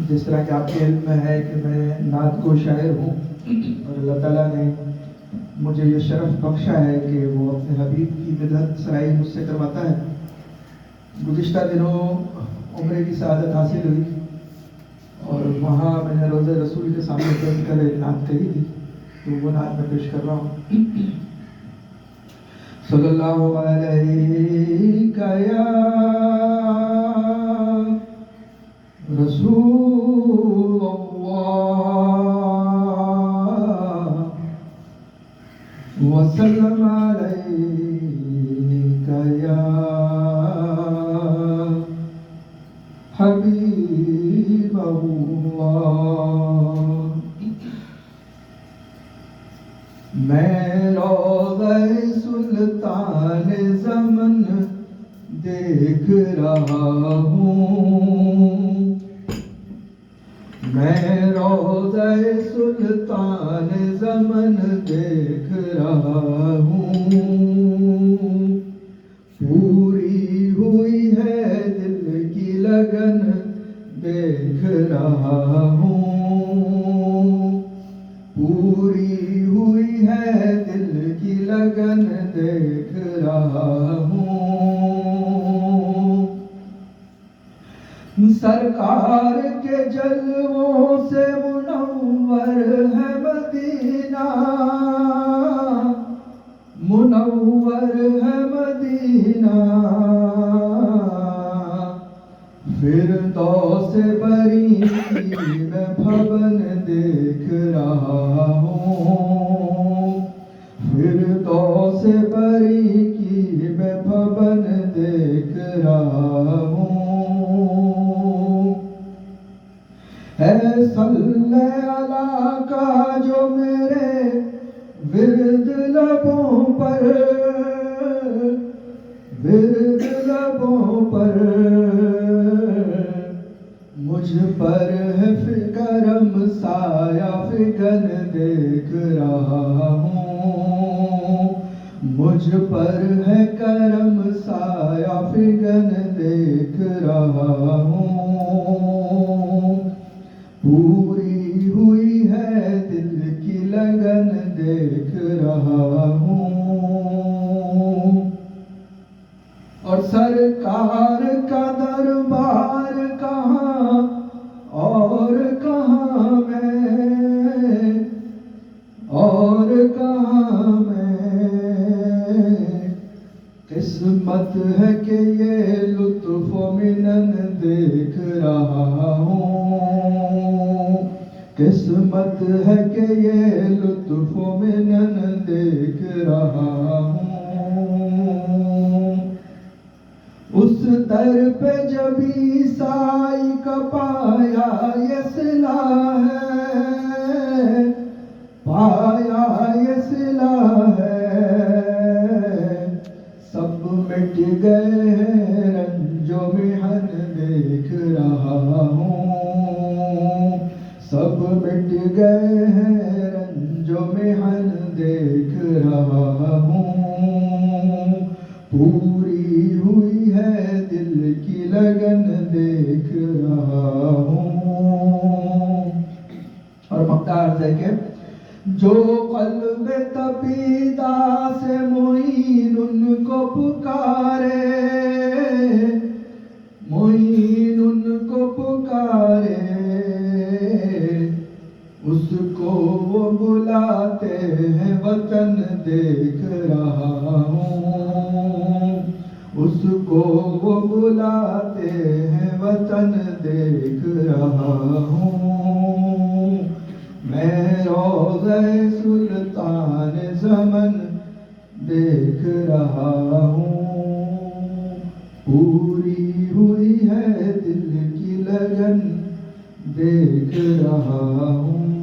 جس طرح کہ آپ کے علم میں ہے کہ میں نعت کو شاعر ہوں اور اللہ تعالیٰ نے مجھے یہ شرف بخشا ہے کہ وہ اپنے حبیب کی مدحت سرائی مجھ سے کرواتا ہے۔ گزشتہ دنوں عمرے کی سعادت حاصل ہوئی اور وہاں میں نے روضہ رسول کے سامنے بیٹھ کر ایک نعت کہی تھی، تو وہ نعت میں پیش کر رہا ہوں۔ صلی اللہ علیہ یا رسول اللہ وسلم علیہ یا حبیب اللہ۔ میں روضہ سلطان زمن دیکھ رہا ہوں، میں روضہ سلطان زمن دیکھ رہا ہوں، پوری ہوئی ہے دل کی لگن دیکھ رہا ہوں، پوری ہوئی ہے دل کی لگن دیکھ رہا ہوں۔ سرکار کے جلووں سے منور ہے مدینہ، منور ہے مدینہ، فردوس بری کی میں بھون دیکھ رہا ہوں، فردوس بری کی میں بھون دیکھ رہا ہوں۔ اے صلی اللہ کا جو میرے ورد لبوں پر، ورد لبوں پر مجھ پر ہے کرم سایہ فگن دیکھ رہا ہوں، مجھ پر ہے کرم سایہ فگن دیکھ رہا ہوں، پوری ہوئی ہے دل کی لگن دیکھ رہا ہوں۔ اور سرکار کا دربار کہاں اور کہاں میں، اور کہاں میں، قسمت ہے کہ یہ لطف و منن دیکھ رہا ہوں، قسمت ہے کہ یہ لطف و منن دیکھ رہا ہوں۔ اس در پہ جب عیسائی کا پایا یہ صلہ ہے، پایا یہ صلہ ہے، سب مٹ گئے ہیں رنج و محن دیکھ رہا ہوں، سب مٹ گئے ہیں رنج و محن دیکھ رہا ہوں، پوری ہوئی ہے دل کی لگن دیکھ رہا ہوں۔ اور مقطع عرض ہے کہ جو قلب تپیدہ سے معین ان کو پکارے، معین ان کو پکارے، اس کو وہ بلاتے ہیں وطن دیکھ رہا ہوں، اس کو وہ بلاتے ہیں وطن دیکھ رہا ہوں، میں روضہ سلطان زمن دیکھ رہا ہوں، پوری ہوئی ہے دل کی لگن دیکھ رہا ہوں۔